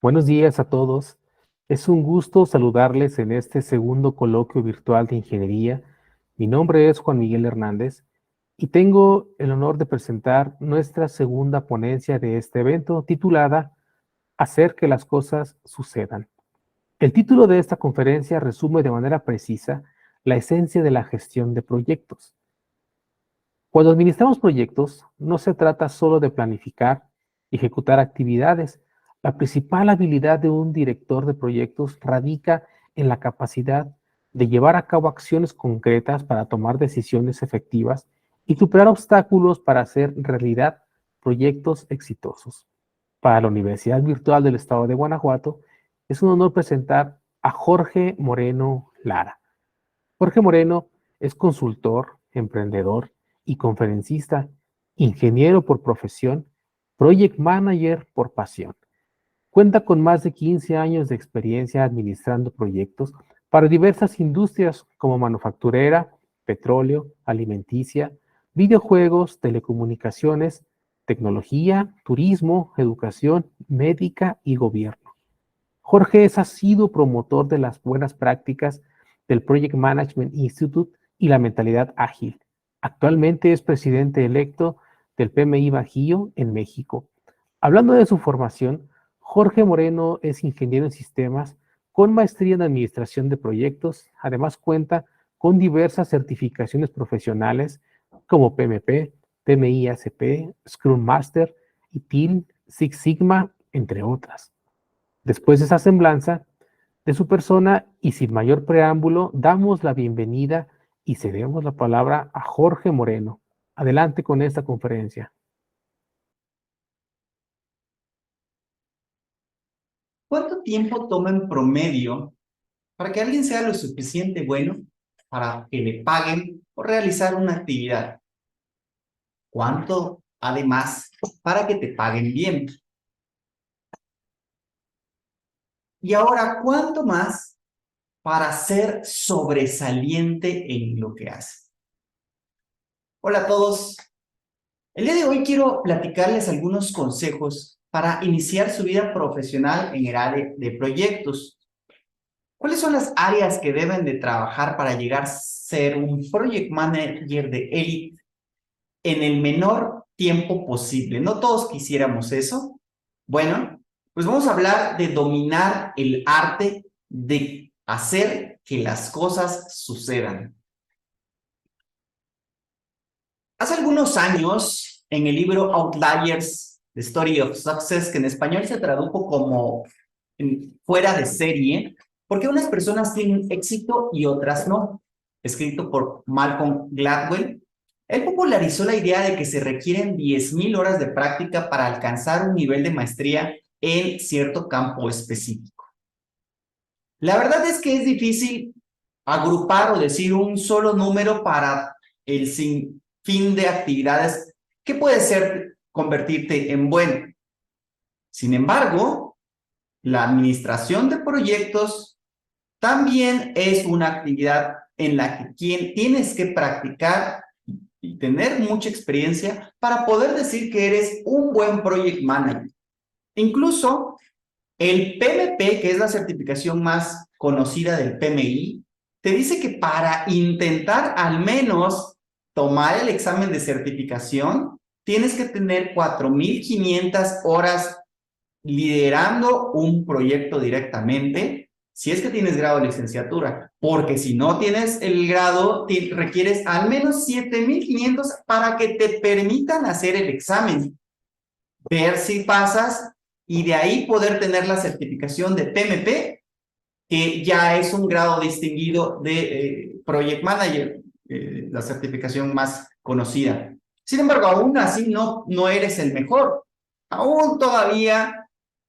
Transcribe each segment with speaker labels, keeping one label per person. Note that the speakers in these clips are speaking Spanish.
Speaker 1: Buenos días a todos. Es un gusto saludarles en este segundo coloquio virtual de ingeniería. Mi nombre es Juan Miguel Hernández y tengo el honor de presentar nuestra segunda ponencia de este evento titulada Hacer que las cosas sucedan. El título de esta conferencia resume de manera precisa la esencia de la gestión de proyectos. Cuando administramos proyectos, no se trata solo de planificar y ejecutar actividades. La principal habilidad de un director de proyectos radica en la capacidad de llevar a cabo acciones concretas para tomar decisiones efectivas y superar obstáculos para hacer realidad proyectos exitosos. Para la Universidad Virtual del Estado de Guanajuato, es un honor presentar a Jorge Moreno Lara. Jorge Moreno es consultor, emprendedor y conferencista, ingeniero por profesión, project manager por pasión. Cuenta con más de 15 años de experiencia administrando proyectos para diversas industrias como manufacturera, petróleo, alimenticia, videojuegos, telecomunicaciones, tecnología, turismo, educación, médica y gobierno. Jorge ha sido promotor de las buenas prácticas del Project Management Institute y la mentalidad ágil. Actualmente es presidente electo del PMI Bajío en México. Hablando de su formación, Jorge Moreno es ingeniero en sistemas con maestría en administración de proyectos. Además cuenta con diversas certificaciones profesionales como PMP, PMI-ACP, Scrum Master, ITIL, Six Sigma, entre otras. Después de esa semblanza de su persona y sin mayor preámbulo, damos la bienvenida y cedemos la palabra a Jorge Moreno. Adelante con esta conferencia.
Speaker 2: ¿Cuánto tiempo toma en promedio para que alguien sea lo suficiente bueno para que le paguen por realizar una actividad? ¿Cuánto, además, para que te paguen bien? Y ahora, ¿cuánto más para ser sobresaliente en lo que hace? Hola a todos. El día de hoy quiero platicarles algunos consejos para iniciar su vida profesional en el área de proyectos. ¿Cuáles son las áreas que deben de trabajar para llegar a ser un project manager de élite en el menor tiempo posible? ¿No todos quisiéramos eso? Bueno, pues vamos a hablar de dominar el arte de hacer que las cosas sucedan. Hace algunos años, en el libro Outliers, The Story of Success, que en español se tradujo como Fuera de serie, ¿por qué unas personas tienen éxito y otras no? Escrito por Malcolm Gladwell, él popularizó la idea de que se requieren 10,000 horas de práctica para alcanzar un nivel de maestría en cierto campo específico. La verdad es que es difícil agrupar o decir un solo número para el sinfín de actividades que puede ser convertirte en bueno. Sin embargo, la administración de proyectos también es una actividad en la que tienes que practicar y tener mucha experiencia para poder decir que eres un buen project manager. Incluso el PMP, que es la certificación más conocida del PMI, te dice que para intentar al menos tomar el examen de certificación, tienes que tener 4,500 horas liderando un proyecto directamente, si es que tienes grado de licenciatura, porque si no tienes el grado, requieres al menos 7,500 para que te permitan hacer el examen, ver si pasas y de ahí poder tener la certificación de PMP, que ya es un grado distinguido de Project Manager, la certificación más conocida. Sin embargo, aún así no eres el mejor. Aún todavía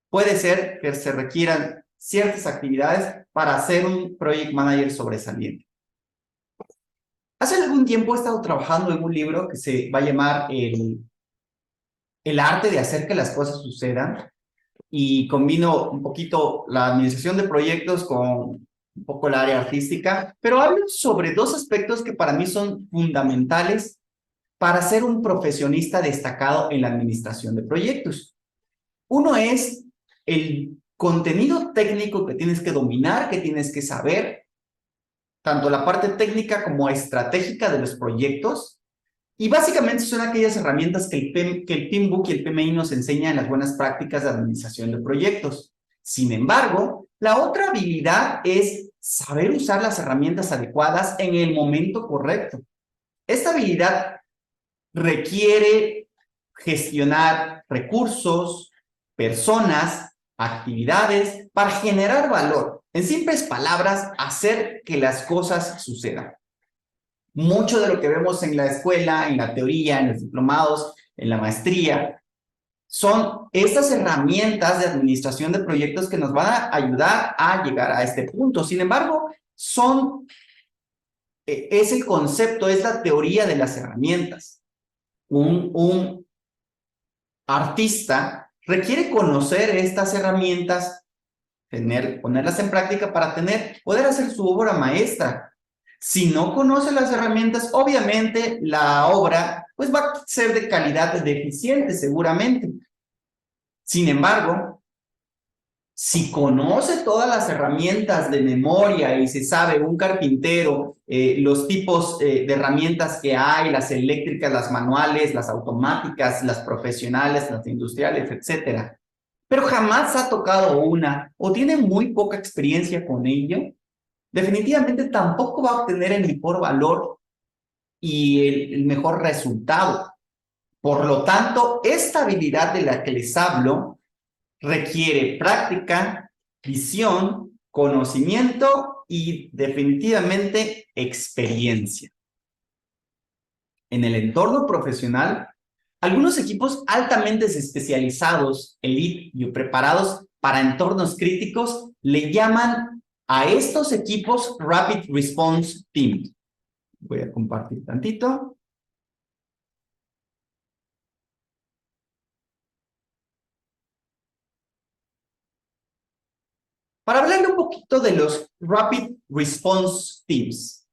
Speaker 2: puede ser que se requieran ciertas actividades para ser un Project Manager sobresaliente. Hace algún tiempo he estado trabajando en un libro que se va a llamar El arte de hacer que las cosas sucedan, y combino un poquito la administración de proyectos con un poco el área artística, pero hablo sobre dos aspectos que para mí son fundamentales para ser un profesionista destacado en la administración de proyectos. Uno es el contenido técnico que tienes que dominar, que tienes que saber, tanto la parte técnica como estratégica de los proyectos. Y básicamente son aquellas herramientas que el PMBOK y el PMI nos enseñan en las buenas prácticas de administración de proyectos. Sin embargo, la otra habilidad es saber usar las herramientas adecuadas en el momento correcto. Esta habilidad requiere gestionar recursos, personas, actividades para generar valor. En simples palabras, hacer que las cosas sucedan. Mucho de lo que vemos en la escuela, en la teoría, en los diplomados, en la maestría, son estas herramientas de administración de proyectos que nos van a ayudar a llegar a este punto. Sin embargo, es el concepto, es la teoría de las herramientas. Un artista requiere conocer estas herramientas, ponerlas en práctica para poder hacer su obra maestra. Si no conoce las herramientas, obviamente la obra pues va a ser de calidad deficiente seguramente. Sin embargo, si conoce todas las herramientas de memoria y se sabe un carpintero, los tipos de herramientas que hay, las eléctricas, las manuales, las automáticas, las profesionales, las industriales, etcétera, pero jamás ha tocado una o tiene muy poca experiencia con ello, definitivamente tampoco va a obtener el mejor valor y el mejor resultado. Por lo tanto, esta habilidad de la que les hablo requiere práctica, visión, conocimiento y definitivamente experiencia. En el entorno profesional, algunos equipos altamente especializados, elite y preparados para entornos críticos, le llaman a estos equipos Rapid Response Team. Voy a compartir tantito. Para hablarle un poquito de los Rapid Response Teams.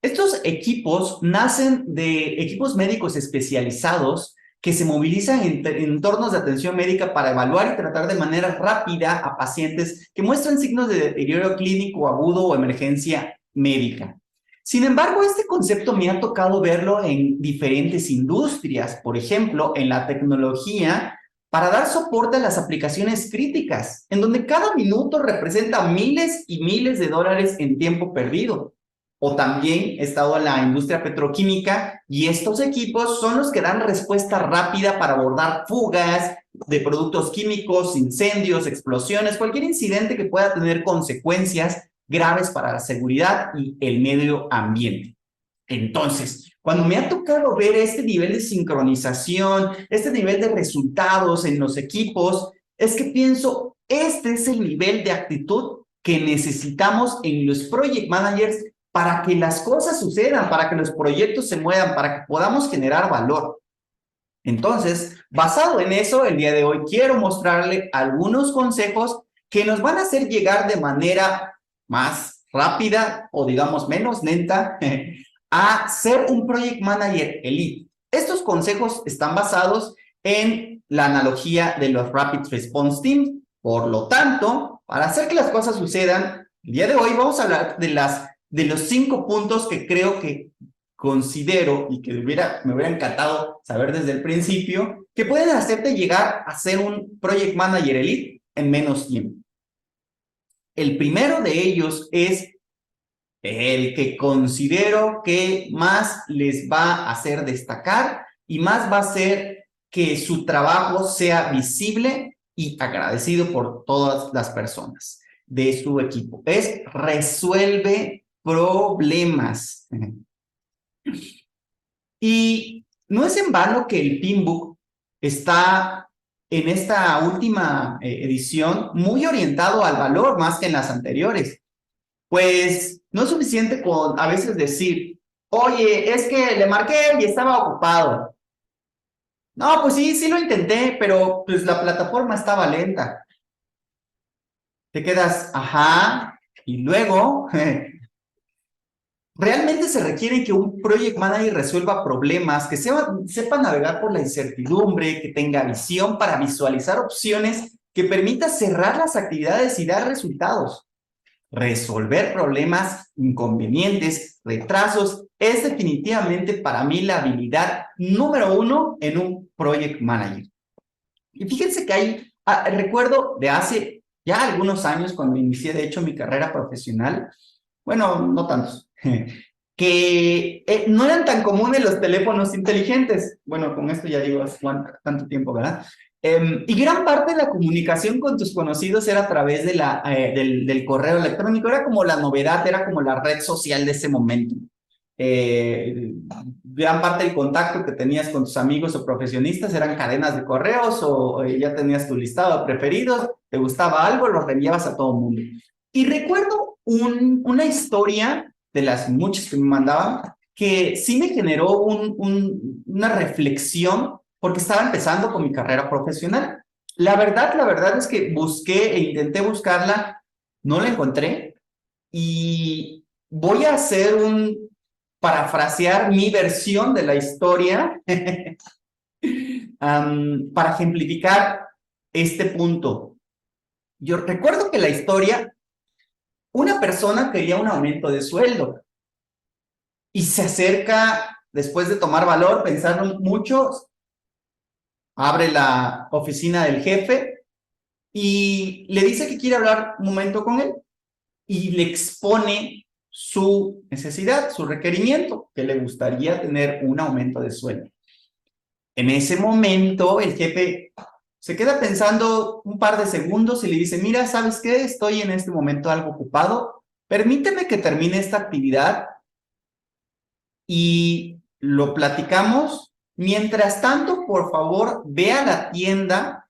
Speaker 2: Estos equipos nacen de equipos médicos especializados que se movilizan en entornos de atención médica para evaluar y tratar de manera rápida a pacientes que muestran signos de deterioro clínico agudo o emergencia médica. Sin embargo, este concepto me ha tocado verlo en diferentes industrias, por ejemplo, en la tecnología, para dar soporte a las aplicaciones críticas, en donde cada minuto representa miles y miles de dólares en tiempo perdido. O también he estado en la industria petroquímica y estos equipos son los que dan respuesta rápida para abordar fugas de productos químicos, incendios, explosiones, cualquier incidente que pueda tener consecuencias graves para la seguridad y el medio ambiente. Entonces, cuando me ha tocado ver este nivel de sincronización, este nivel de resultados en los equipos, es que pienso, este es el nivel de actitud que necesitamos en los project managers para que las cosas sucedan, para que los proyectos se muevan, para que podamos generar valor. Entonces, basado en eso, el día de hoy quiero mostrarle algunos consejos que nos van a hacer llegar de manera más rápida o digamos menos lenta a ser un project manager elite. Estos consejos están basados en la analogía de los Rapid Response Teams. Por lo tanto, para hacer que las cosas sucedan, el día de hoy vamos a hablar de los 5 puntos que creo que considero y que me hubiera encantado saber desde el principio, que pueden hacerte llegar a ser un project manager elite en menos tiempo. El primero de ellos es el que considero que más les va a hacer destacar y más va a hacer que su trabajo sea visible y agradecido por todas las personas de su equipo. Es resuelve problemas. Y no es en vano que el PMBOK está en esta última edición muy orientado al valor más que en las anteriores. Pues no es suficiente con a veces decir, oye, es que le marqué y estaba ocupado. No, pues sí lo intenté, pero pues la plataforma estaba lenta. Te quedas, ajá, y luego, realmente se requiere que un project manager resuelva problemas, que sepa navegar por la incertidumbre, que tenga visión para visualizar opciones que permita cerrar las actividades y dar resultados. Resolver problemas, inconvenientes, retrasos, es definitivamente para mí la habilidad número 1 en un project manager. Y fíjense que hay, recuerdo de hace ya algunos años cuando inicié de hecho mi carrera profesional, bueno, no tantos, que no eran tan comunes los teléfonos inteligentes. Bueno, con esto ya digo hace tanto tiempo, ¿verdad? Y gran parte de la comunicación con tus conocidos era a través de del correo electrónico, era como la novedad, era como la red social de ese momento. Gran parte del contacto que tenías con tus amigos o profesionistas eran cadenas de correos o ya tenías tu listado de preferidos, te gustaba algo, lo reenviabas a todo el mundo. Y recuerdo una historia de las muchas que me mandaban que sí me generó una reflexión porque estaba empezando con mi carrera profesional. La verdad es que busqué e intenté buscarla, no la encontré y voy a hacer parafrasear mi versión de la historia para ejemplificar este punto. Yo recuerdo que la historia, una persona quería un aumento de sueldo y se acerca, después de tomar valor, pensarlo mucho, abre la oficina del jefe y le dice que quiere hablar un momento con él y le expone su necesidad, su requerimiento, que le gustaría tener un aumento de sueldo. En ese momento, el jefe se queda pensando un par de segundos y le dice, mira, ¿sabes qué? Estoy en este momento algo ocupado, permíteme que termine esta actividad y lo platicamos. Mientras tanto, por favor, ve a la tienda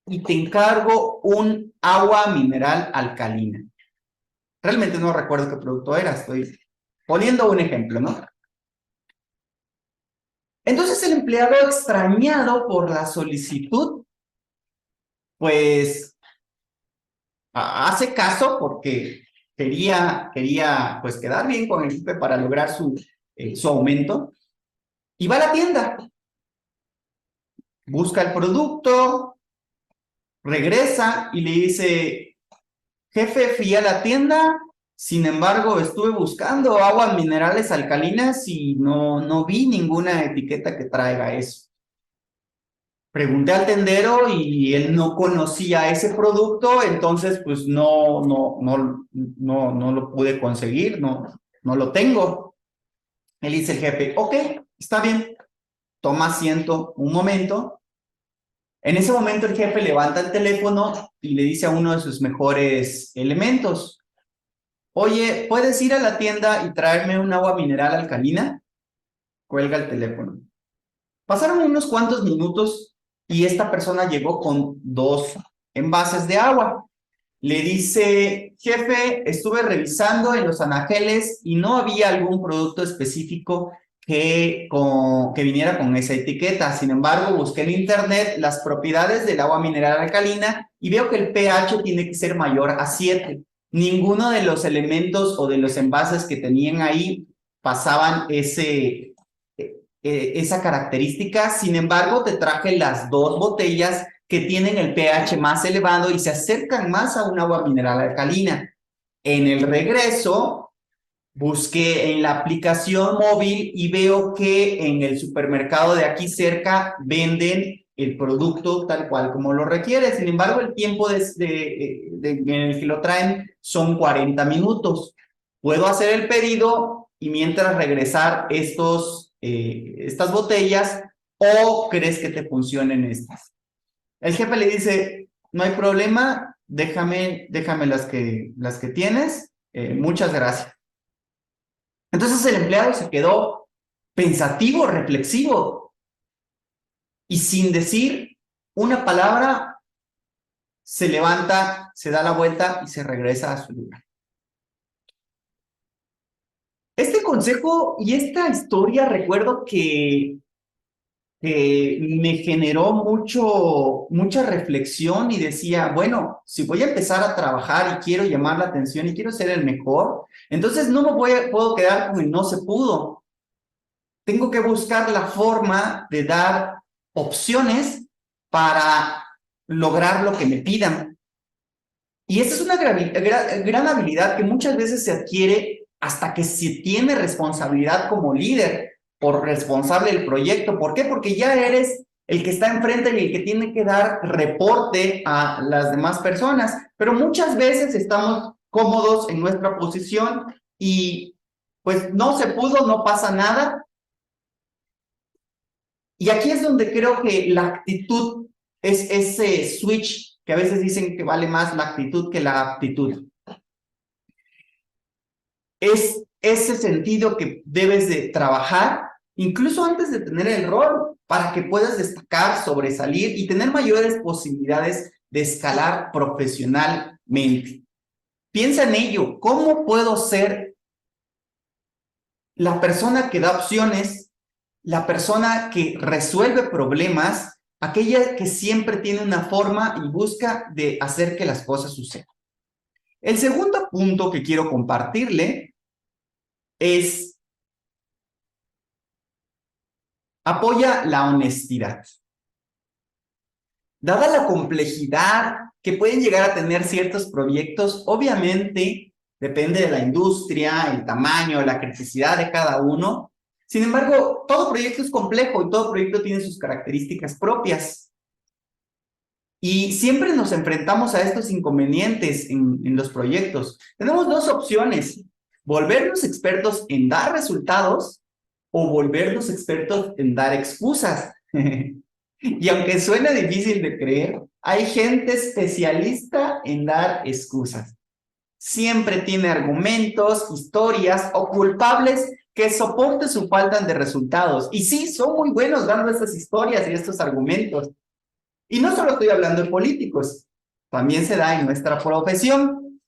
Speaker 2: y te encargo un agua mineral alcalina. Realmente no recuerdo qué producto era, estoy poniendo un ejemplo, ¿no? Entonces el empleado, extrañado por la solicitud, pues hace caso porque quería pues quedar bien con el jefe para lograr su aumento y va a la tienda, busca el producto, regresa y le dice, jefe, fui a la tienda, sin embargo estuve buscando aguas minerales alcalinas y no vi ninguna etiqueta que traiga eso. Pregunté al tendero y él no conocía ese producto, entonces pues no lo pude conseguir, no lo tengo. Él dice el jefe, ok, está bien, toma asiento un momento. En ese momento el jefe levanta el teléfono y le dice a uno de sus mejores elementos, oye, ¿puedes ir a la tienda y traerme un agua mineral alcalina? Cuelga el teléfono. Pasaron unos cuantos minutos y esta persona llegó con 2 envases de agua. Le dice, jefe, estuve revisando en los anaqueles y no había algún producto específico que viniera con esa etiqueta. Sin embargo, busqué en internet las propiedades del agua mineral alcalina y veo que el pH tiene que ser mayor a 7. Ninguno de los elementos o de los envases que tenían ahí pasaban esa característica. Sin embargo, te traje las 2 botellas que tienen el pH más elevado y se acercan más a un agua mineral alcalina. En el regreso, busqué en la aplicación móvil y veo que en el supermercado de aquí cerca venden el producto tal cual como lo requiere. Sin embargo, el tiempo en el que lo traen son 40 minutos. Puedo hacer el pedido y mientras regresar estas botellas, ¿o crees que te funcionen estas? El jefe le dice, no hay problema, déjame las que tienes, muchas gracias. Entonces el empleado se quedó pensativo, reflexivo, y sin decir una palabra, se levanta, se da la vuelta y se regresa a su lugar. Este consejo y esta historia recuerdo que me generó mucha reflexión y decía, bueno, si voy a empezar a trabajar y quiero llamar la atención y quiero ser el mejor, entonces no puedo quedar con el no se pudo. Tengo que buscar la forma de dar opciones para lograr lo que me pidan. Y esa es una gran habilidad que muchas veces se adquiere hasta que se tiene responsabilidad como líder o responsable del proyecto. ¿Por qué? Porque ya eres el que está enfrente y el que tiene que dar reporte a las demás personas. Pero muchas veces estamos cómodos en nuestra posición y pues no se pudo, no pasa nada. Y aquí es donde creo que la actitud es ese switch que a veces dicen que vale más la actitud que la aptitud. Es ese sentido que debes de trabajar, incluso antes de tener el rol, para que puedas destacar, sobresalir y tener mayores posibilidades de escalar profesionalmente. Piensa en ello, ¿cómo puedo ser la persona que da opciones, la persona que resuelve problemas, aquella que siempre tiene una forma y busca de hacer que las cosas sucedan? El segundo punto que quiero compartirle es: apoya la honestidad. Dada la complejidad que pueden llegar a tener ciertos proyectos, obviamente depende de la industria, el tamaño, la criticidad de cada uno. Sin embargo, todo proyecto es complejo y todo proyecto tiene sus características propias. Y siempre nos enfrentamos a estos inconvenientes en los proyectos. Tenemos dos opciones: volvernos expertos en dar resultados o volvernos expertos en dar excusas. Y aunque suena difícil de creer, hay gente especialista en dar excusas. Siempre tiene argumentos, historias o culpables que soporten su falta de resultados. Y sí, son muy buenos dando estas historias y estos argumentos. Y no solo estoy hablando de políticos, también se da en nuestra profesión.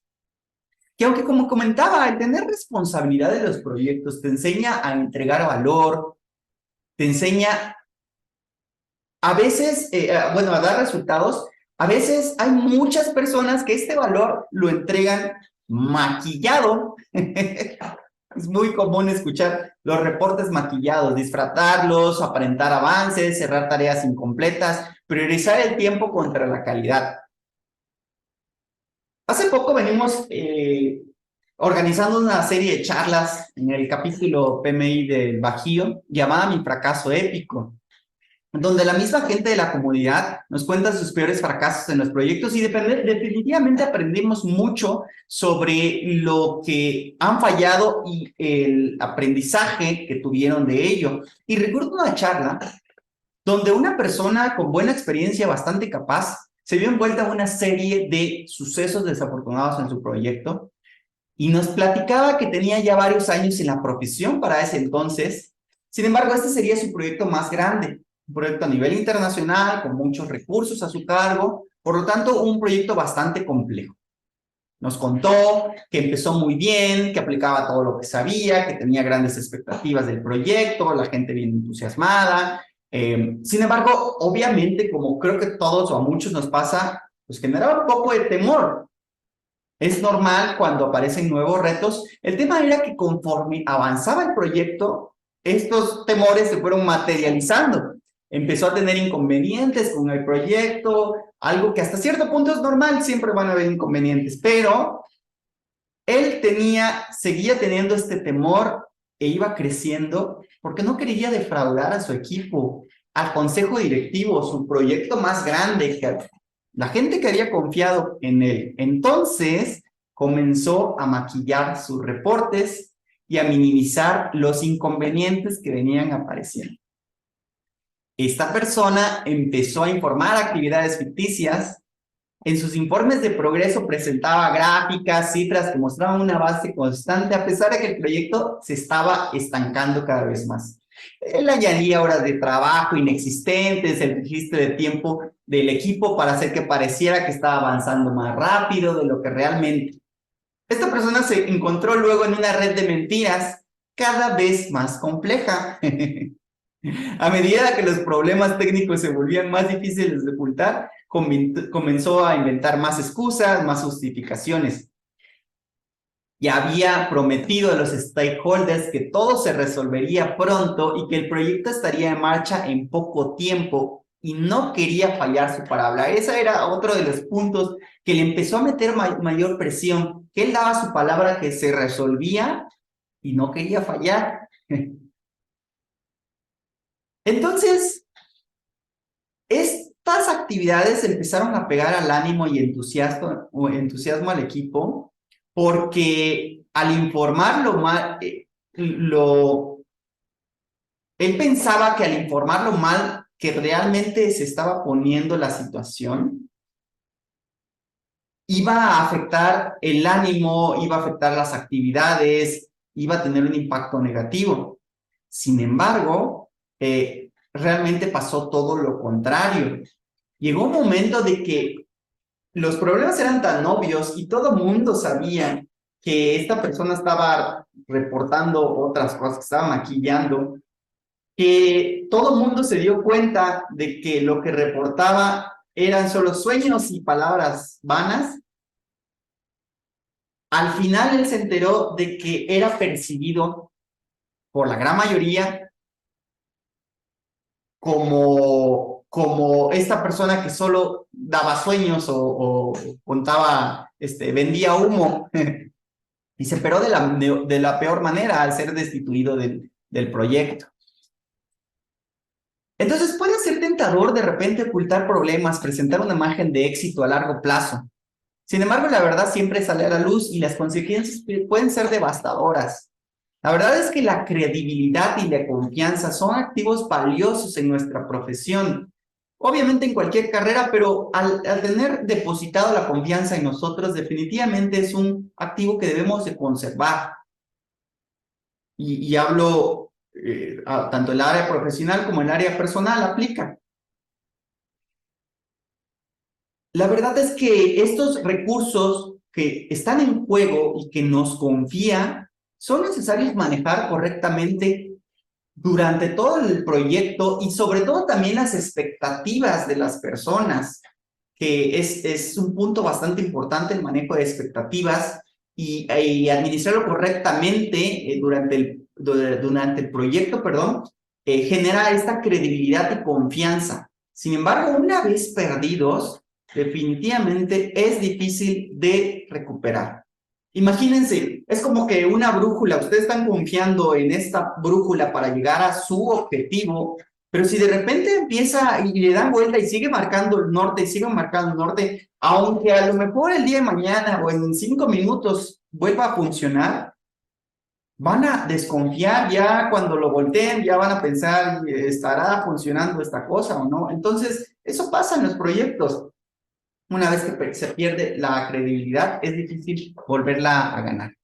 Speaker 2: Que aunque, como comentaba, el tener responsabilidad de los proyectos te enseña a entregar valor, te enseña a veces, a dar resultados. A veces hay muchas personas que este valor lo entregan maquillado. Es muy común escuchar los reportes maquillados, disfrazarlos, aparentar avances, cerrar tareas incompletas, priorizar el tiempo contra la calidad. Hace poco venimos organizando una serie de charlas en el capítulo PMI del Bajío llamada Mi Fracaso Épico, donde la misma gente de la comunidad nos cuenta sus peores fracasos en los proyectos y definitivamente aprendimos mucho sobre lo que han fallado y el aprendizaje que tuvieron de ello. Y recuerdo una charla donde una persona con buena experiencia, bastante capaz, se vio envuelta en una serie de sucesos desafortunados en su proyecto y nos platicaba que tenía ya varios años en la profesión para ese entonces. Sin embargo, este sería su proyecto más grande, un proyecto a nivel internacional, con muchos recursos a su cargo, por lo tanto, un proyecto bastante complejo. Nos contó que empezó muy bien, que aplicaba todo lo que sabía, que tenía grandes expectativas del proyecto, la gente bien entusiasmada. Sin embargo, obviamente, como creo que todos o a muchos nos pasa, pues generaba un poco de temor. Es normal cuando aparecen nuevos retos. El tema era que conforme avanzaba el proyecto, estos temores se fueron materializando. Empezó a tener inconvenientes con el proyecto, algo que hasta cierto punto es normal, siempre van a haber inconvenientes, pero él seguía teniendo este temor e iba creciendo porque no quería defraudar a su equipo, al consejo directivo, su proyecto más grande, la gente que había confiado en él. Entonces comenzó a maquillar sus reportes y a minimizar los inconvenientes que venían apareciendo. Esta persona empezó a informar actividades ficticias. En sus informes de progreso presentaba gráficas, cifras que mostraban una base constante, a pesar de que el proyecto se estaba estancando cada vez más. Él añadía horas de trabajo inexistentes, el registro de tiempo del equipo para hacer que pareciera que estaba avanzando más rápido de lo que realmente. Esta persona se encontró luego en una red de mentiras cada vez más compleja. A medida que los problemas técnicos se volvían más difíciles de ocultar, comenzó a inventar más excusas, más justificaciones. Y había prometido a los stakeholders que todo se resolvería pronto y que el proyecto estaría en marcha en poco tiempo. y no quería fallar su palabra. Ese era otro de los puntos que le empezó a meter mayor presión, que él daba su palabra que se resolvía y no quería fallar. Entonces, estas actividades empezaron a pegar al ánimo y entusiasmo al equipo, porque al informarlo mal, él pensaba que al informarlo mal que realmente se estaba poniendo la situación, iba a afectar el ánimo, iba a afectar las actividades, iba a tener un impacto negativo. Sin embargo, realmente pasó todo lo contrario. Llegó un momento de que los problemas eran tan obvios y todo el mundo sabía que esta persona estaba reportando otras cosas, que estaba maquillando, que todo el mundo se dio cuenta de que lo que reportaba eran solo sueños y palabras vanas. Al final él se enteró de que era percibido por la gran mayoría como esta persona que solo daba sueños o contaba, vendía humo. Y se enteró de la peor manera al ser destituido del proyecto. Entonces puede ser tentador de repente ocultar problemas, presentar una imagen de éxito a largo plazo. Sin embargo, la verdad siempre sale a la luz y las consecuencias pueden ser devastadoras. La verdad es que la credibilidad y la confianza son activos valiosos en nuestra profesión. Obviamente en cualquier carrera, pero al tener depositado la confianza en nosotros, definitivamente es un activo que debemos de conservar. Y hablo tanto el área profesional como el área personal aplica. La verdad es que estos recursos que están en juego y que nos confía son necesarios manejar correctamente durante todo el proyecto y sobre todo también las expectativas de las personas, que es un punto bastante importante el manejo de expectativas y administrarlo correctamente durante el proyecto, perdón, genera esta credibilidad y confianza. Sin embargo, una vez perdidos, definitivamente es difícil de recuperar. Imagínense, es como que una brújula, ustedes están confiando en esta brújula para llegar a su objetivo, pero si de repente empieza y le dan vuelta y sigue marcando el norte y sigue marcando el norte, aunque a lo mejor el día de mañana o en 5 minutos vuelva a funcionar, van a desconfiar ya cuando lo volteen, ya van a pensar, ¿estará funcionando esta cosa o no? Entonces, eso pasa en los proyectos. Una vez que se pierde la credibilidad, es difícil volverla a ganar.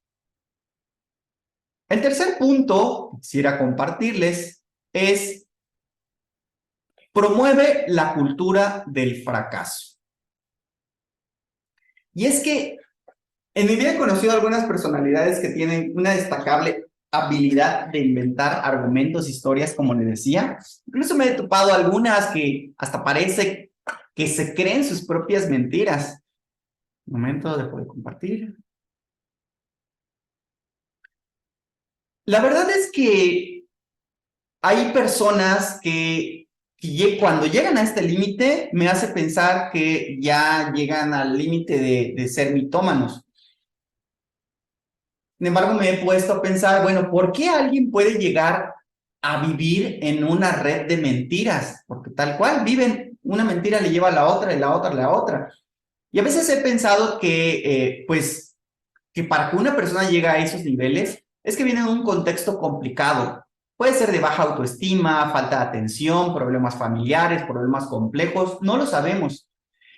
Speaker 2: El tercer punto que quisiera compartirles es promueve la cultura del fracaso. Y es que en mi vida he conocido algunas personalidades que tienen una destacable habilidad de inventar argumentos, historias, como les decía. Incluso me he topado algunas que hasta parece que se creen sus propias mentiras. Un momento, dejo de compartir. La verdad es que hay personas que cuando llegan a este límite me hace pensar que ya llegan al límite de ser mitómanos. Sin embargo, me he puesto a pensar, bueno, ¿por qué alguien puede llegar a vivir en una red de mentiras? Porque tal cual viven, una mentira le lleva a la otra y la otra a la otra. Y a veces he pensado que, que para que una persona llegue a esos niveles, es que viene en un contexto complicado. Puede ser de baja autoestima, falta de atención, problemas familiares, problemas complejos, no lo sabemos.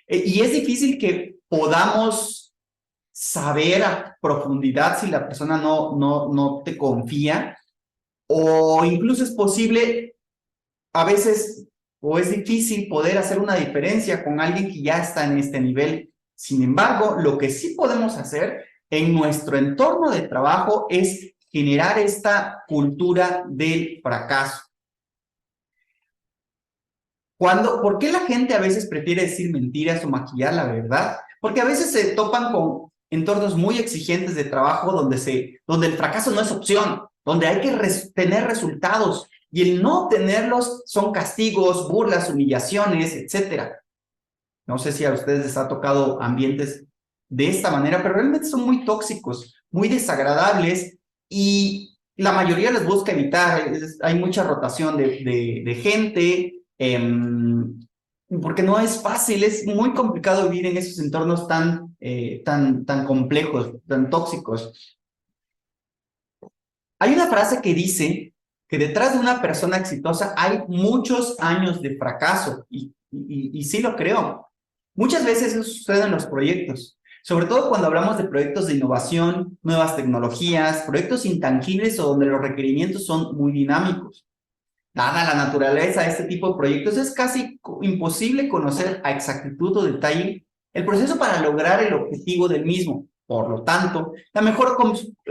Speaker 2: Y es difícil que podamos saber a profundidad si la persona no te confía, o incluso es posible a veces, o es difícil poder hacer una diferencia con alguien que ya está en este nivel. Sin embargo, lo que sí podemos hacer en nuestro entorno de trabajo es generar esta cultura del fracaso. ¿Por qué la gente a veces prefiere decir mentiras o maquillar la verdad? Porque a veces se topan con entornos muy exigentes de trabajo donde el fracaso no es opción, donde hay que tener resultados, y el no tenerlos son castigos, burlas, humillaciones, etcétera. No sé si a ustedes les ha tocado ambientes de esta manera, pero realmente son muy tóxicos, muy desagradables y la mayoría los busca evitar. Hay mucha rotación de gente, porque no es fácil, es muy complicado vivir en esos entornos tan complejos, tan tóxicos. Hay una frase que dice que detrás de una persona exitosa hay muchos años de fracaso, y sí lo creo. Muchas veces eso sucede en los proyectos, sobre todo cuando hablamos de proyectos de innovación, nuevas tecnologías, proyectos intangibles o donde los requerimientos son muy dinámicos. Dada la naturaleza de este tipo de proyectos, es casi imposible conocer a exactitud o detalle el proceso para lograr el objetivo del mismo. Por lo tanto, la mejor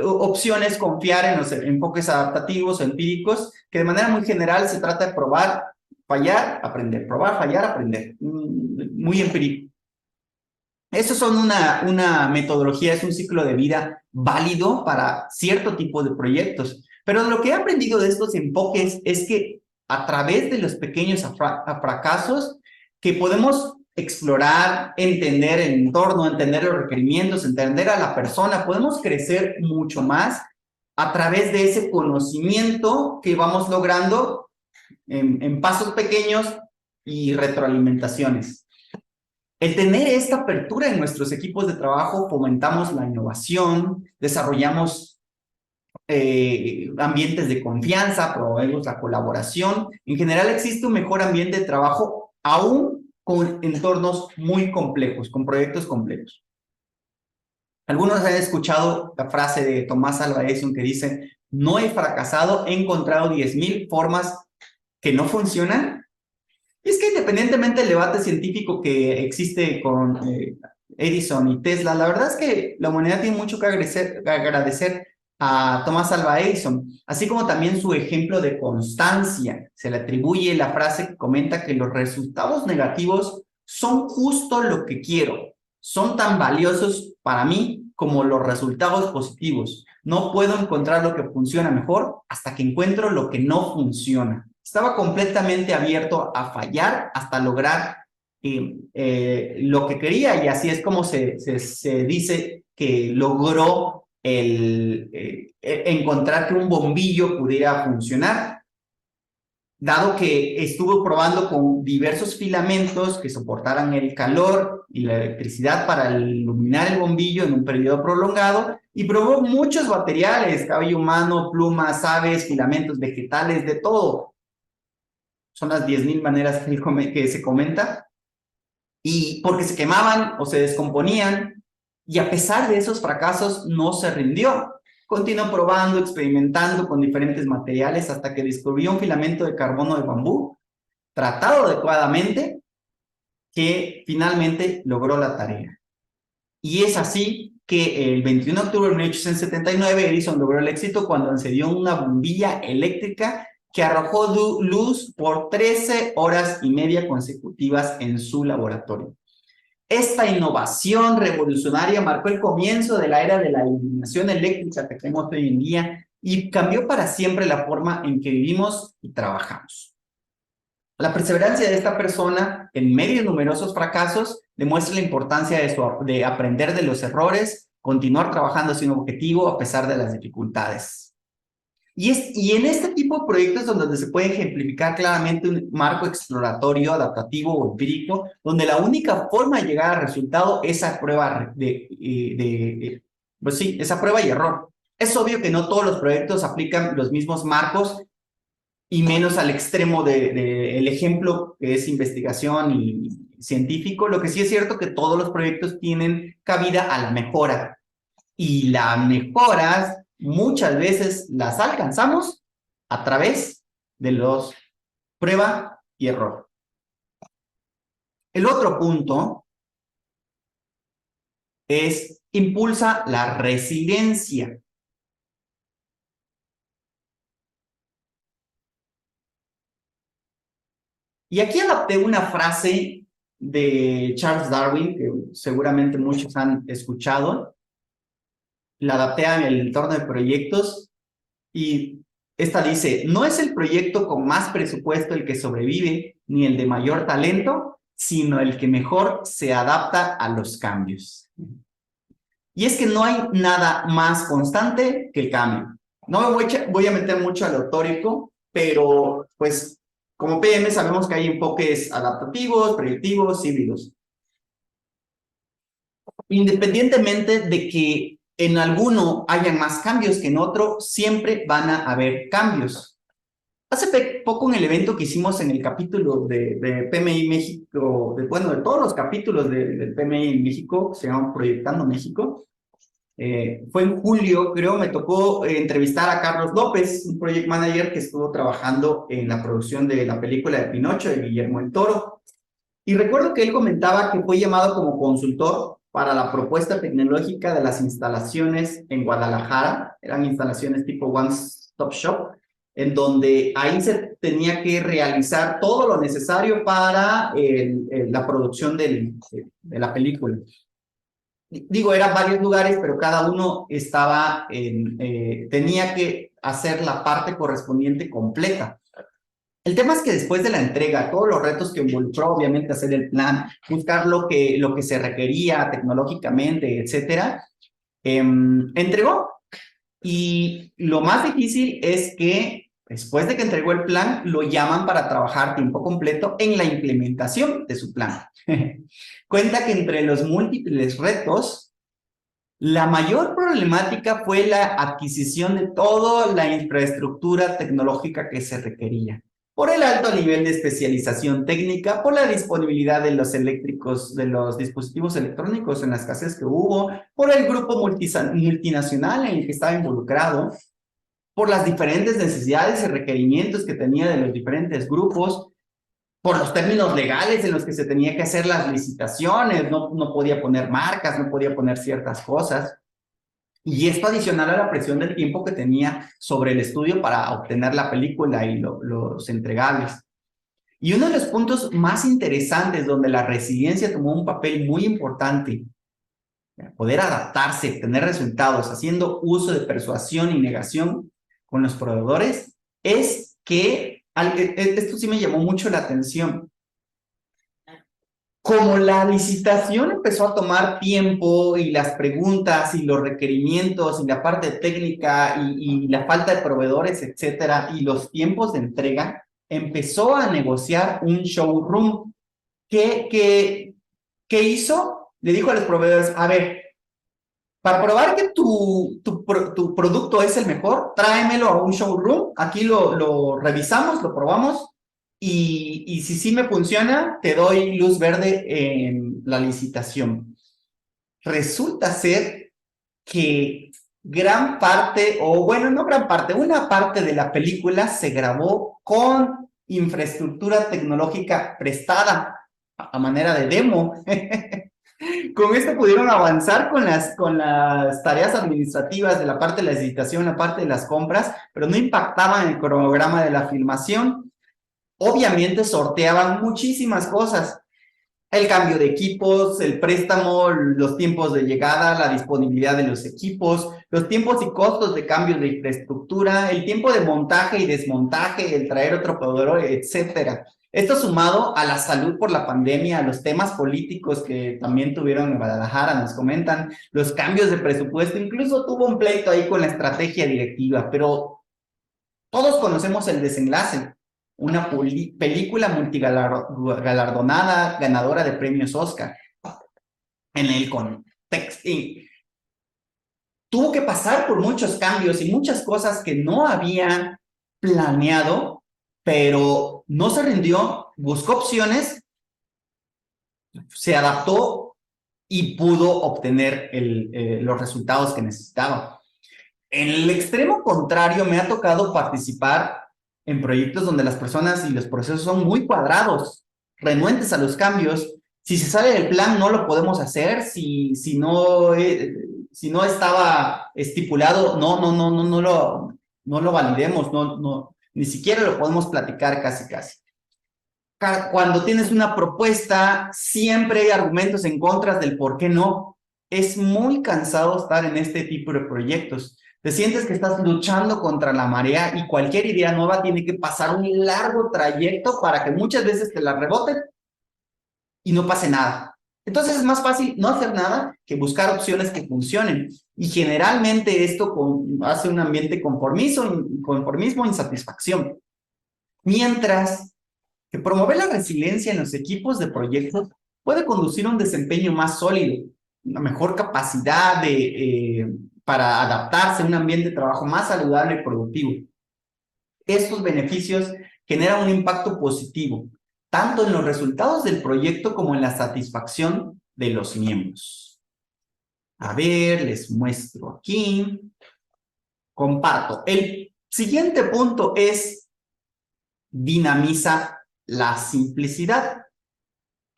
Speaker 2: opción es confiar en los enfoques adaptativos o empíricos, que de manera muy general se trata de probar, fallar, aprender, probar, fallar, aprender. Muy empírico. Eso son una metodología, es un ciclo de vida válido para cierto tipo de proyectos. Pero lo que he aprendido de estos enfoques es que a través de los pequeños fracasos que podemos explorar, entender el entorno, entender los requerimientos, entender a la persona, podemos crecer mucho más a través de ese conocimiento que vamos logrando en pasos pequeños y retroalimentaciones. El tener esta apertura en nuestros equipos de trabajo, fomentamos la innovación, desarrollamos ambientes de confianza, promovemos la colaboración. En general existe un mejor ambiente de trabajo, aún con entornos muy complejos, con proyectos complejos. Algunos han escuchado la frase de Tomás Alva Edison que dice: no he fracasado, he encontrado 10,000 formas que no funcionan. Y es que independientemente del debate científico que existe con Edison y Tesla, la verdad es que la humanidad tiene mucho que agradecer a Thomas Alva Edison, así como también su ejemplo de constancia. Se le atribuye la frase que comenta que los resultados negativos son justo lo que quiero, son tan valiosos para mí como los resultados positivos. No puedo encontrar lo que funciona mejor hasta que encuentro lo que no funciona. Estaba completamente abierto a fallar hasta lograr lo que quería, y así es como se dice que logró encontrar que un bombillo pudiera funcionar, dado que estuvo probando con diversos filamentos que soportaran el calor y la electricidad para iluminar el bombillo en un periodo prolongado, y probó muchos materiales: cabello humano, plumas, aves, filamentos vegetales, de todo. Son las 10,000 maneras que se comenta, y porque se quemaban o se descomponían, y a pesar de esos fracasos no se rindió. Continuó probando, experimentando con diferentes materiales hasta que descubrió un filamento de carbono de bambú tratado adecuadamente, que finalmente logró la tarea. Y es así que el 21 de octubre de 1879 Edison logró el éxito cuando encendió una bombilla eléctrica que arrojó luz por 13 horas y media consecutivas en su laboratorio. Esta innovación revolucionaria marcó el comienzo de la era de la iluminación eléctrica que tenemos hoy en día y cambió para siempre la forma en que vivimos y trabajamos. La perseverancia de esta persona, en medio de numerosos fracasos, demuestra la importancia de aprender de los errores, continuar trabajando hacia un objetivo a pesar de las dificultades. Y en este tipo de proyectos donde se puede ejemplificar claramente un marco exploratorio, adaptativo o empírico, donde la única forma de llegar al resultado es a prueba pues sí, esa prueba y error. Es obvio que no todos los proyectos aplican los mismos marcos, y menos al extremo del ejemplo que es investigación y científico. Lo que sí es cierto que todos los proyectos tienen cabida a la mejora, y las mejoras muchas veces las alcanzamos a través de los prueba y error. El otro punto es impulsa la resiliencia. Y aquí adapté una frase de Charles Darwin, que seguramente muchos han escuchado. La adapté al entorno de proyectos, y Esta dice, no es el proyecto con más presupuesto el que sobrevive, ni el de mayor talento, sino el que mejor se adapta a los cambios. Y es que no hay nada más constante que el cambio. No me voy a meter mucho a lo teórico, pero pues como PM sabemos que hay enfoques adaptativos, predictivos, híbridos. Independientemente de que en alguno hayan más cambios que en otro, siempre van a haber cambios. Hace poco en el evento que hicimos en el capítulo de PMI México, bueno, de todos los capítulos del PMI en México, se llaman Proyectando México, fue en julio, creo, me tocó entrevistar a Carlos López, un project manager que estuvo trabajando en la producción de la película de Pinocho de Guillermo el Toro. Y recuerdo que él comentaba que fue llamado como consultor para la propuesta tecnológica de las instalaciones en Guadalajara. Eran instalaciones tipo One Stop Shop, en donde ahí se tenía que realizar todo lo necesario para la producción de la película. Digo, eran varios lugares, pero cada uno estaba tenía que hacer la parte correspondiente completa. El tema es que después de la entrega, todos los retos que involucró, obviamente, hacer el plan, buscar lo que se requería tecnológicamente, etcétera, entregó. Y lo más difícil es que después de que entregó el plan, lo llaman para trabajar tiempo completo en la implementación de su plan. Cuenta que entre los múltiples retos, la mayor problemática fue la adquisición de toda la infraestructura tecnológica que se requería. Por el alto nivel de especialización técnica, por la disponibilidad de los dispositivos electrónicos en la escasez que hubo, por el grupo multinacional en el que estaba involucrado, por las diferentes necesidades y requerimientos que tenía de los diferentes grupos, por los términos legales en los que se tenía que hacer las licitaciones, no podía poner marcas, no podía poner ciertas cosas. Y esto adicional a la presión del tiempo que tenía sobre el estudio para obtener la película y los entregables. Y uno de los puntos más interesantes donde la resiliencia tomó un papel muy importante, poder adaptarse, tener resultados, haciendo uso de persuasión y negación con los proveedores, es que, esto sí me llamó mucho la atención, como la licitación empezó a tomar tiempo y las preguntas y los requerimientos y la parte técnica y la falta de proveedores, etcétera, y los tiempos de entrega, empezó a negociar un showroom. ¿Qué hizo? Le dijo a los proveedores, a ver, para probar que tu producto es el mejor, tráemelo a un showroom, aquí lo revisamos, lo probamos, y si sí me funciona, te doy luz verde en la licitación. Resulta ser que gran parte, o bueno, no gran parte, una parte de la película se grabó con infraestructura tecnológica prestada a manera de demo. Con esto pudieron avanzar con las tareas administrativas de la parte de la licitación, la parte de las compras, pero no impactaban el cronograma de la filmación. Obviamente sorteaban muchísimas cosas. El cambio de equipos, el préstamo, los tiempos de llegada, la disponibilidad de los equipos, los tiempos y costos de cambios de infraestructura, el tiempo de montaje y desmontaje, el traer otro proveedor, etcétera. Esto sumado a la salud por la pandemia, a los temas políticos que también tuvieron en Guadalajara, nos comentan, los cambios de presupuesto, incluso tuvo un pleito ahí con la estrategia directiva, pero todos conocemos el desenlace. Una película multigalardonada, ganadora de premios Oscar. En el contexto. Tuvo que pasar por muchos cambios y muchas cosas que no había planeado, pero no se rindió, buscó opciones, se adaptó y pudo obtener los resultados que necesitaba. En el extremo contrario, me ha tocado participar en proyectos donde las personas y los procesos son muy cuadrados, renuentes a los cambios. Si se sale del plan, no lo podemos hacer. Si no estaba estipulado, no lo validemos, ni siquiera lo podemos platicar casi. Cuando tienes una propuesta, siempre hay argumentos en contra del por qué no. Es muy cansado estar en este tipo de proyectos. Te sientes que estás luchando contra la marea y cualquier idea nueva tiene que pasar un largo trayecto para que muchas veces te la reboten y no pase nada. Entonces es más fácil no hacer nada que buscar opciones que funcionen. Y generalmente esto hace un ambiente conformismo, insatisfacción. Mientras que promover la resiliencia en los equipos de proyectos puede conducir a un desempeño más sólido, una mejor capacidad para adaptarse a un ambiente de trabajo más saludable y productivo. Estos beneficios generan un impacto positivo, tanto en los resultados del proyecto como en la satisfacción de los miembros. A ver, les muestro aquí. Comparto. El siguiente punto es dinamiza la simplicidad.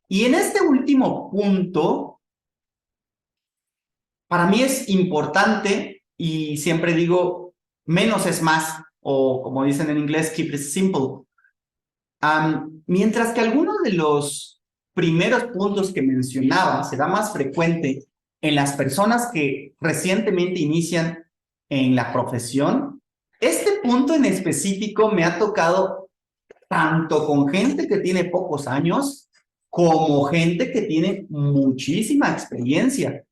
Speaker 2: Y en este último punto, para mí es importante, y siempre digo, menos es más, o como dicen en inglés, keep it simple. Mientras que algunos de los primeros puntos que mencionaba será más frecuente en las personas que recientemente inician en la profesión, este punto en específico me ha tocado tanto con gente que tiene pocos años como gente que tiene muchísima experiencia.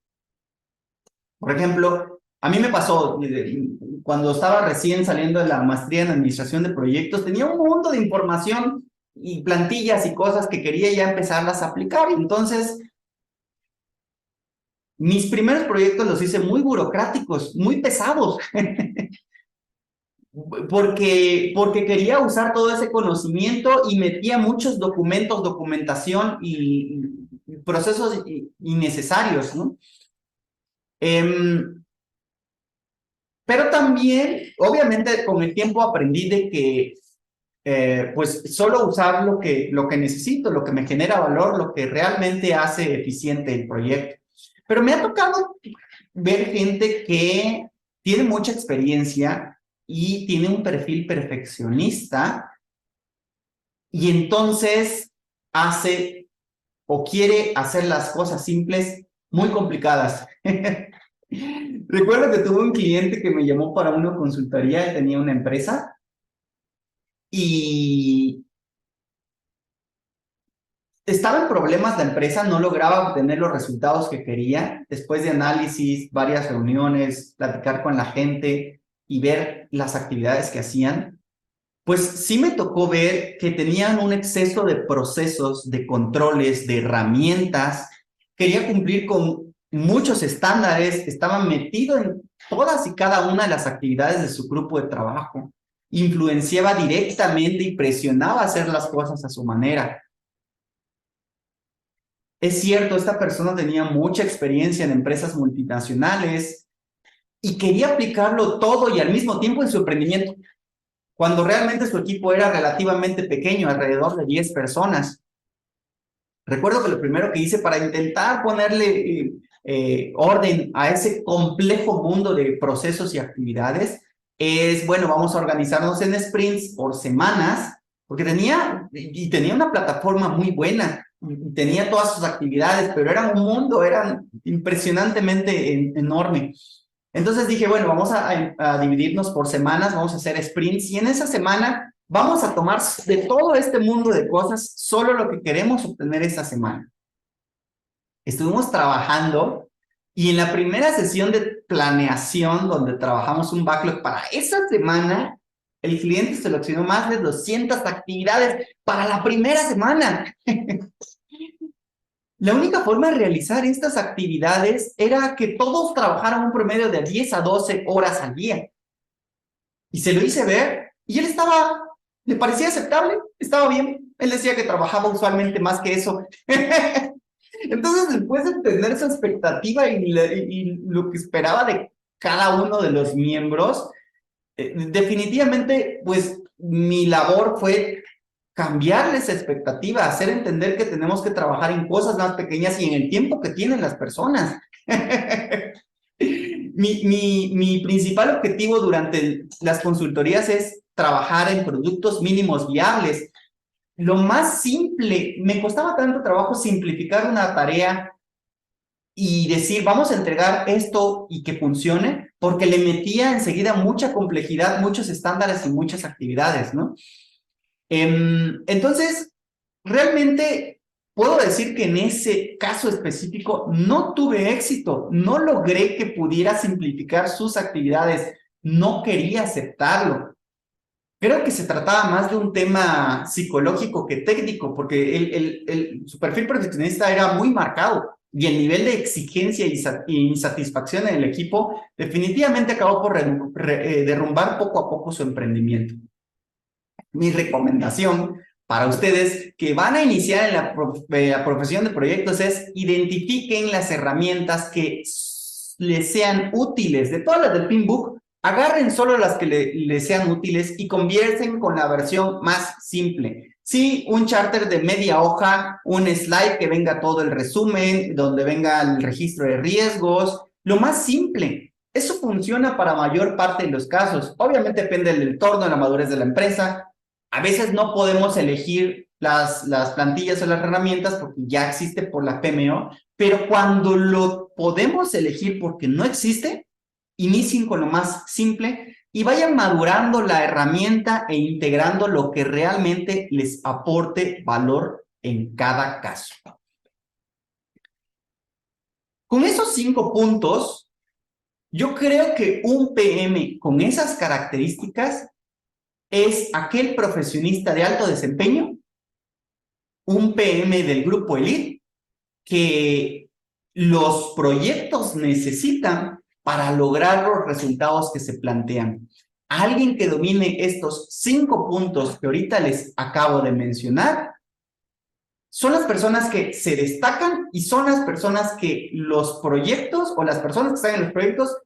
Speaker 2: Por ejemplo, a mí me pasó, cuando estaba recién saliendo de la maestría en administración de proyectos, tenía un mundo de información y plantillas y cosas que quería ya empezarlas a aplicar. Y entonces, mis primeros proyectos los hice muy burocráticos, muy pesados, porque quería usar todo ese conocimiento y metía muchos documentos, documentación y procesos innecesarios, ¿no? Pero también, obviamente, con el tiempo aprendí de que pues solo usar lo que necesito, lo que me genera valor, lo que realmente hace eficiente el proyecto. Pero me ha tocado ver gente que tiene mucha experiencia y tiene un perfil perfeccionista y entonces hace o quiere hacer las cosas simples muy complicadas. Recuerdo que tuve un cliente que me llamó para una consultoría, él tenía una empresa y estaba en problemas la empresa, no lograba obtener los resultados que quería. Después de análisis, varias reuniones, platicar con la gente y ver las actividades que hacían, pues sí me tocó ver que tenían un exceso de procesos, de controles, de herramientas. Quería cumplir con muchos estándares, estaban metidos en todas y cada una de las actividades de su grupo de trabajo. Influenciaba directamente y presionaba a hacer las cosas a su manera. Es cierto, esta persona tenía mucha experiencia en empresas multinacionales y quería aplicarlo todo y al mismo tiempo en su emprendimiento, cuando realmente su equipo era relativamente pequeño, alrededor de 10 personas. Recuerdo que lo primero que hice para intentar ponerle orden a ese complejo mundo de procesos y actividades es, bueno, vamos a organizarnos en sprints por semanas, porque tenía una plataforma muy buena, tenía todas sus actividades, pero era un mundo, eran impresionantemente enorme. Entonces dije, bueno, vamos a dividirnos por semanas, vamos a hacer sprints y en esa semana vamos a tomar de todo este mundo de cosas solo lo que queremos obtener esa semana. Estuvimos trabajando y en la primera sesión de planeación donde trabajamos un backlog para esa semana, el cliente seleccionó más de 200 actividades para la primera semana. La única forma de realizar estas actividades era que todos trabajaran un promedio de 10 a 12 horas al día. Y se lo hice ver, y él le parecía aceptable, estaba bien. Él decía que trabajaba usualmente más que eso. Entonces, después de tener esa expectativa y lo que esperaba de cada uno de los miembros, definitivamente, pues, mi labor fue cambiarles esa expectativa, hacer entender que tenemos que trabajar en cosas más pequeñas y en el tiempo que tienen las personas. Mi principal objetivo durante las consultorías es trabajar en productos mínimos viables. Lo más simple, me costaba tanto trabajo simplificar una tarea y decir, vamos a entregar esto y que funcione, porque le metía enseguida mucha complejidad, muchos estándares y muchas actividades, ¿no? Entonces, realmente puedo decir que en ese caso específico no tuve éxito, no logré que pudiera simplificar sus actividades, no quería aceptarlo. Creo que se trataba más de un tema psicológico que técnico, porque su perfil perfeccionista era muy marcado y el nivel de exigencia y insatisfacción en el equipo definitivamente acabó por derrumbar poco a poco su emprendimiento. Mi recomendación para ustedes que van a iniciar en la profesión de proyectos es identifiquen las herramientas que les sean útiles. De todas las del Pinbook, agarren solo las que les sean útiles y convierten con la versión más simple. Sí, un charter de media hoja, un slide que venga todo el resumen, donde venga el registro de riesgos, lo más simple. Eso funciona para mayor parte de los casos. Obviamente depende del entorno, de la madurez de la empresa. A veces no podemos elegir las plantillas o las herramientas porque ya existe por la PMO, pero cuando lo podemos elegir porque no existe, inicien con lo más simple y vayan madurando la herramienta e integrando lo que realmente les aporte valor en cada caso. Con esos 5 puntos, yo creo que un PM con esas características es aquel profesionista de alto desempeño, un PM del grupo Elite, que los proyectos necesitan para lograr los resultados que se plantean. Alguien que domine estos 5 puntos que ahorita les acabo de mencionar, son las personas que se destacan y son las personas que los proyectos o las personas que están en los proyectos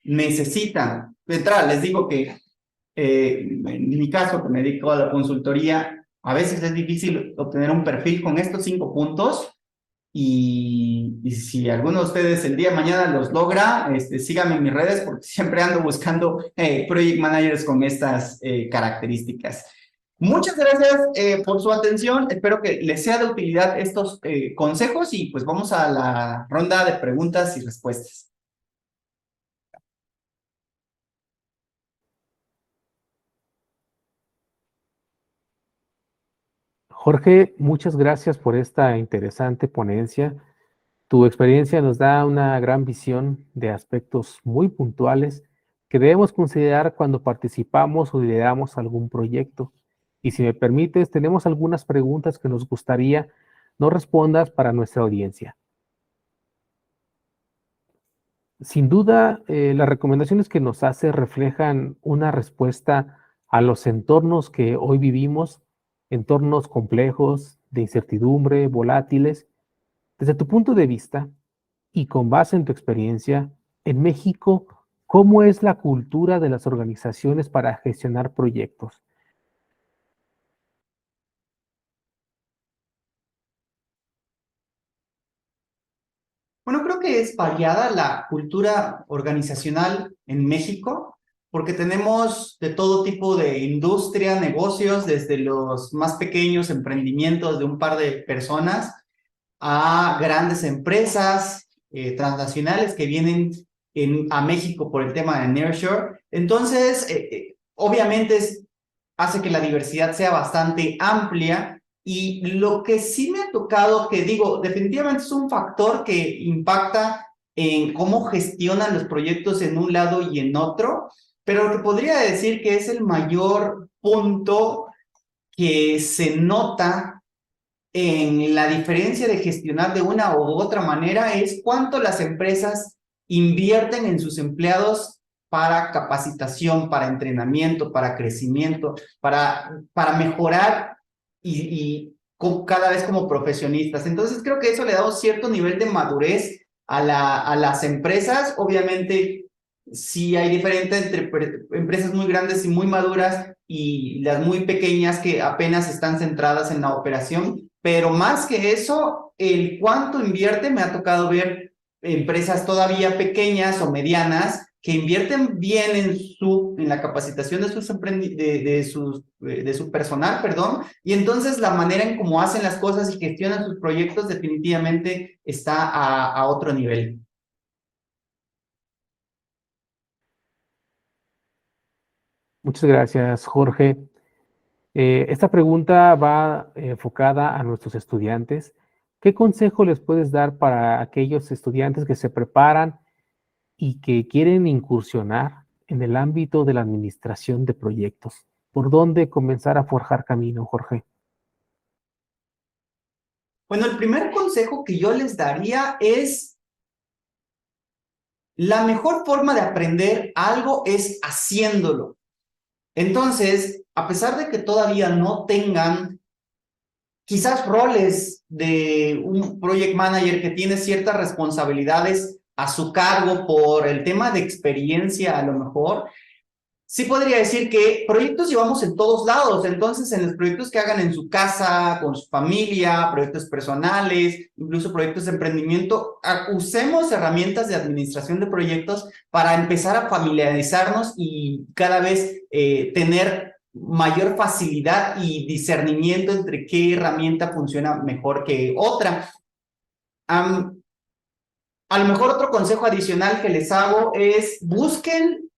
Speaker 2: necesitan. De entrada, les digo que en mi caso, que me dedico a la consultoría, a veces es difícil obtener un perfil con estos 5 puntos y si alguno de ustedes el día de mañana los logra, síganme en mis redes porque siempre ando buscando project managers con estas características. Muchas gracias por su atención, espero que les sea de utilidad estos consejos y pues vamos a la ronda de preguntas y respuestas.
Speaker 1: Jorge, muchas gracias por esta interesante ponencia. Tu experiencia nos da una gran visión de aspectos muy puntuales que debemos considerar cuando participamos o lideramos algún proyecto. Y si me permites, tenemos algunas preguntas que nos gustaría no respondas para nuestra audiencia. Sin duda, las recomendaciones que nos hace reflejan una respuesta a los entornos que hoy vivimos, entornos complejos, de incertidumbre, volátiles. Desde tu punto de vista y con base en tu experiencia, en México, ¿cómo es la cultura de las organizaciones para gestionar proyectos?
Speaker 2: Bueno, creo que es variada la cultura organizacional en México, porque tenemos de todo tipo de industria, negocios, desde los más pequeños emprendimientos de un par de personas a grandes empresas transnacionales que vienen a México por el tema de nearshore. Entonces, obviamente hace que la diversidad sea bastante amplia y lo que sí me ha tocado, que digo, definitivamente es un factor que impacta en cómo gestionan los proyectos en un lado y en otro, pero lo que podría decir que es el mayor punto que se nota en la diferencia de gestionar de una u otra manera es cuánto las empresas invierten en sus empleados para capacitación, para entrenamiento, para crecimiento, para mejorar y cada vez como profesionistas. Entonces creo que eso le da un cierto nivel de madurez a las empresas. Obviamente sí hay diferencia entre empresas muy grandes y muy maduras y las muy pequeñas que apenas están centradas en la operación, pero más que eso, el cuánto invierte, me ha tocado ver empresas todavía pequeñas o medianas que invierten bien en la capacitación de de su personal, perdón, y entonces la manera en cómo hacen las cosas y gestionan sus proyectos definitivamente está a otro nivel.
Speaker 1: Muchas gracias, Jorge. Esta pregunta va enfocada a nuestros estudiantes. ¿Qué consejo les puedes dar para aquellos estudiantes que se preparan y que quieren incursionar en el ámbito de la administración de proyectos? ¿Por dónde comenzar a forjar camino, Jorge?
Speaker 2: Bueno, el primer consejo que yo les daría es la mejor forma de aprender algo es haciéndolo. Entonces, a pesar de que todavía no tengan quizás roles de un project manager que tiene ciertas responsabilidades a su cargo por el tema de experiencia a lo mejor, sí podría decir que proyectos llevamos en todos lados, entonces en los proyectos que hagan en su casa, con su familia, proyectos personales, incluso proyectos de emprendimiento, usemos herramientas de administración de proyectos para empezar a familiarizarnos y cada vez tener mayor facilidad y discernimiento entre qué herramienta funciona mejor que otra. A lo mejor otro consejo adicional que les hago es busquen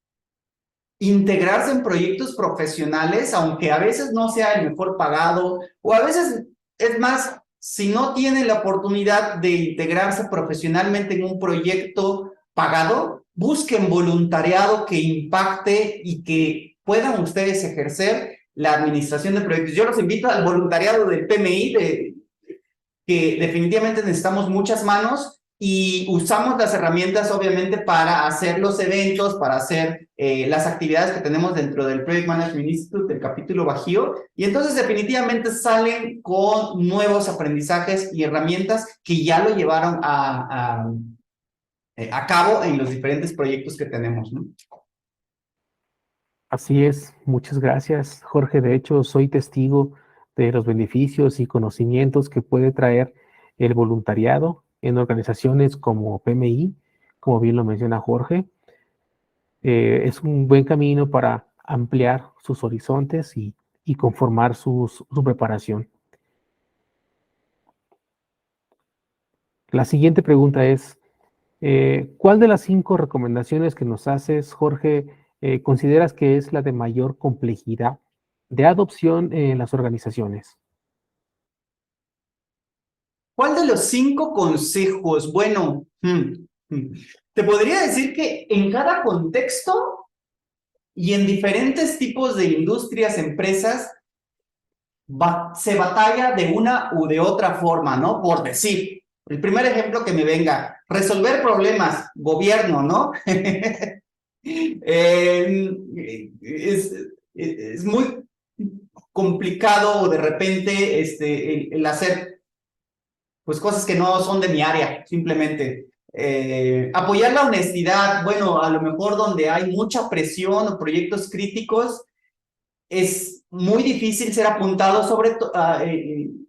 Speaker 2: integrarse en proyectos profesionales, aunque a veces no sea el mejor pagado, o a veces, es más, si no tienen la oportunidad de integrarse profesionalmente en un proyecto pagado, busquen voluntariado que impacte y que puedan ustedes ejercer la administración de proyectos. Yo los invito al voluntariado del PMI, que definitivamente necesitamos muchas manos y usamos las herramientas obviamente para hacer los eventos, para hacer las actividades que tenemos dentro del Project Management Institute, del capítulo Bajío, y entonces definitivamente salen con nuevos aprendizajes y herramientas que ya lo llevaron a cabo en los diferentes proyectos que tenemos, ¿no?
Speaker 1: Así es, muchas gracias, Jorge. De hecho, soy testigo de los beneficios y conocimientos que puede traer el voluntariado en organizaciones como PMI, como bien lo menciona Jorge. Es un buen camino para ampliar sus horizontes y conformar su preparación. La siguiente pregunta es, ¿cuál de las 5 recomendaciones que nos haces, Jorge, consideras que es la de mayor complejidad de adopción en las organizaciones?
Speaker 2: ¿Cuál de los 5 consejos? Bueno, te podría decir que en cada contexto y en diferentes tipos de industrias, empresas, se batalla de una u de otra forma, ¿no? Por decir, el primer ejemplo que me venga, resolver problemas, gobierno, ¿no? Es muy complicado de repente el hacer pues cosas que no son de mi área, simplemente. Apoyar la honestidad, bueno, a lo mejor donde hay mucha presión o proyectos críticos, es muy difícil ser apuntado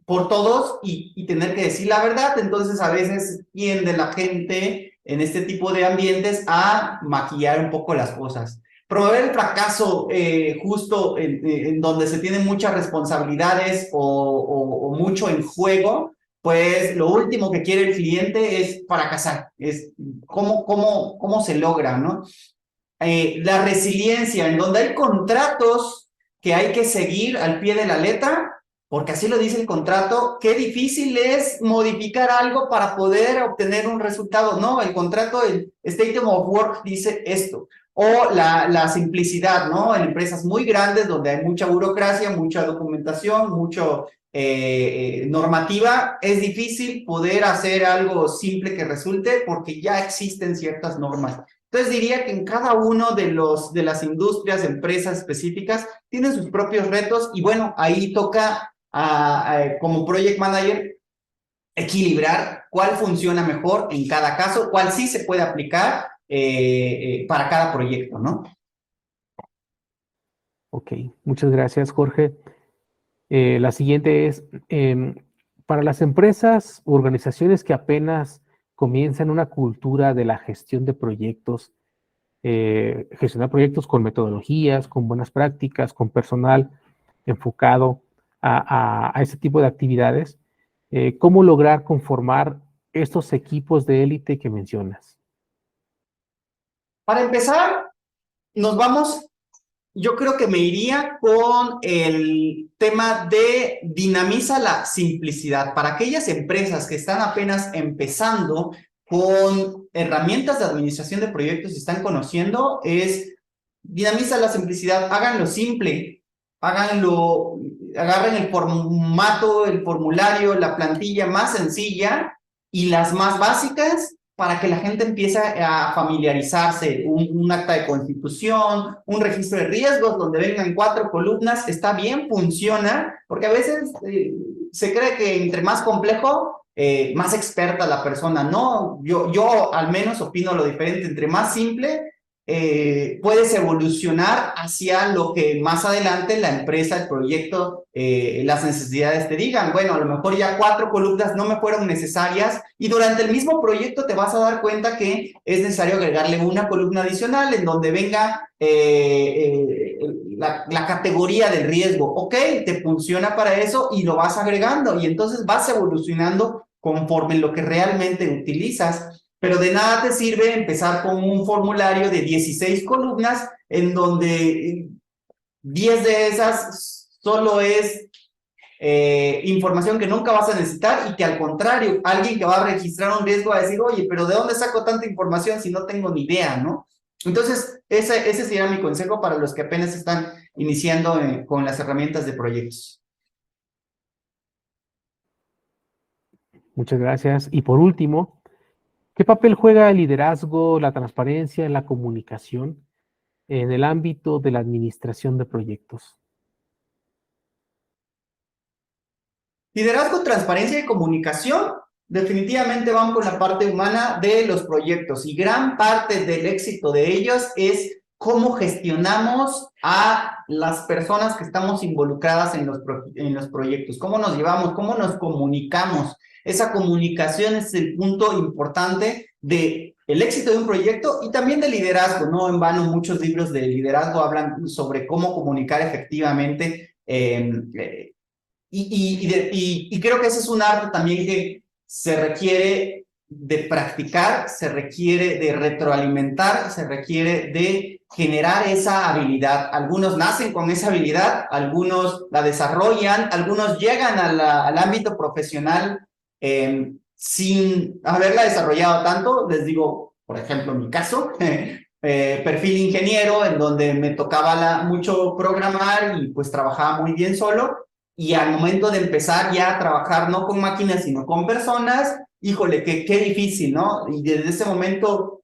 Speaker 2: por todos y tener que decir la verdad, entonces a veces tiende la gente en este tipo de ambientes a maquillar un poco las cosas. Promover el fracaso justo en donde se tienen muchas responsabilidades o mucho en juego, pues lo último que quiere el cliente es fracasar, es cómo se logra, ¿no? La resiliencia, en donde hay contratos que hay que seguir al pie de la letra, porque así lo dice el contrato, qué difícil es modificar algo para poder obtener un resultado. No, el contrato, el Statement of Work dice esto. O la simplicidad, ¿no? En empresas muy grandes donde hay mucha burocracia, mucha documentación, mucho normativa, es difícil poder hacer algo simple que resulte porque ya existen ciertas normas. Entonces diría que en cada uno de las industrias, empresas específicas, tienen sus propios retos y bueno, ahí toca como project manager equilibrar cuál funciona mejor en cada caso, cuál sí se puede aplicar para cada proyecto, ¿no?
Speaker 1: Ok, muchas gracias, Jorge. La siguiente es, para las empresas u organizaciones que apenas comienzan una cultura de la gestión de proyectos, gestionar proyectos con metodologías, con buenas prácticas, con personal enfocado a ese tipo de actividades, ¿cómo lograr conformar estos equipos de élite que mencionas?
Speaker 2: Para empezar, nos vamos yo creo que me iría con el tema de dinamiza la simplicidad. Para aquellas empresas que están apenas empezando con herramientas de administración de proyectos y están conociendo, es dinamiza la simplicidad, háganlo simple, háganlo, agarren el formato, el formulario, la plantilla más sencilla y las más básicas para que la gente empiece a familiarizarse. Un acta de constitución, un registro de riesgos donde vengan 4 columnas, está bien, funciona, porque a veces se cree que entre más complejo, más experta la persona. No, yo al menos opino lo diferente, entre más simple, puedes evolucionar hacia lo que más adelante la empresa, el proyecto, las necesidades te digan. Bueno, a lo mejor ya 4 columnas no me fueron necesarias y durante el mismo proyecto te vas a dar cuenta que es necesario agregarle una columna adicional en donde venga la categoría del riesgo. Ok, te funciona para eso y lo vas agregando y entonces vas evolucionando conforme lo que realmente utilizas. Pero de nada te sirve empezar con un formulario de 16 columnas en donde 10 de esas solo es información que nunca vas a necesitar y que al contrario, alguien que va a registrar un riesgo va a decir, oye, pero ¿de dónde saco tanta información si no tengo ni idea, no? Entonces, ese sería mi consejo para los que apenas están iniciando con las herramientas de proyectos.
Speaker 1: Muchas gracias. Y por último, ¿qué papel juega el liderazgo, la transparencia, la comunicación en el ámbito de la administración de proyectos?
Speaker 2: Liderazgo, transparencia y comunicación definitivamente van con la parte humana de los proyectos y gran parte del éxito de ellos es cómo gestionamos a las personas que estamos involucradas en los proyectos, cómo nos llevamos, cómo nos comunicamos. Esa comunicación es el punto importante del éxito de un proyecto y también del liderazgo. No en vano muchos libros de liderazgo hablan sobre cómo comunicar efectivamente y creo que ese es un arte también que se requiere de practicar, se requiere de retroalimentar, se requiere de generar esa habilidad. Algunos nacen con esa habilidad, algunos la desarrollan, algunos llegan al ámbito profesional sin haberla desarrollado tanto. Les digo, por ejemplo, en mi caso, perfil ingeniero, en donde me tocaba mucho programar y pues trabajaba muy bien solo. Y al momento de empezar ya a trabajar no con máquinas, sino con personas, híjole, qué difícil, ¿no? Y desde ese momento,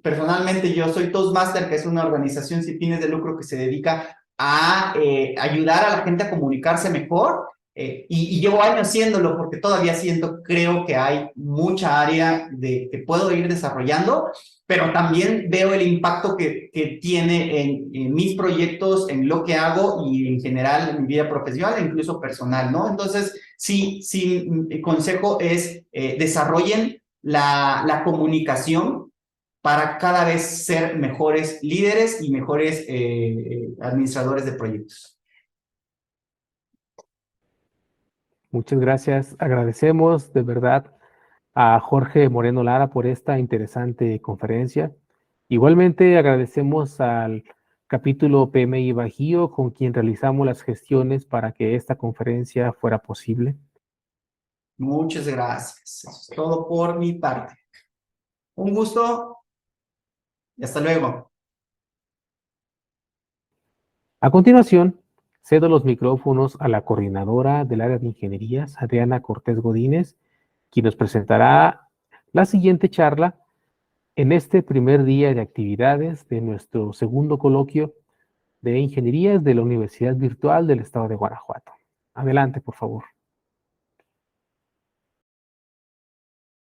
Speaker 2: personalmente yo soy Toastmaster, que es una organización sin fines de lucro que se dedica a ayudar a la gente a comunicarse mejor. Y llevo años haciéndolo porque todavía creo que hay mucha área que puedo ir desarrollando, pero también veo el impacto que tiene en mis proyectos, en lo que hago y en general en mi vida profesional e incluso personal, ¿no? Entonces, sí, mi consejo es desarrollen la comunicación para cada vez ser mejores líderes y mejores administradores de proyectos.
Speaker 1: Muchas gracias. Agradecemos de verdad a Jorge Moreno Lara por esta interesante conferencia. Igualmente agradecemos al capítulo PMI Bajío con quien realizamos las gestiones para que esta conferencia fuera posible.
Speaker 2: Muchas gracias. Eso es todo por mi parte. Un gusto y hasta luego.
Speaker 1: A continuación, cedo los micrófonos a la coordinadora del área de ingenierías, Adriana Cortés Godínez, quien nos presentará la siguiente charla en este primer día de actividades de nuestro segundo coloquio de ingenierías de la Universidad Virtual del Estado de Guanajuato. Adelante, por favor.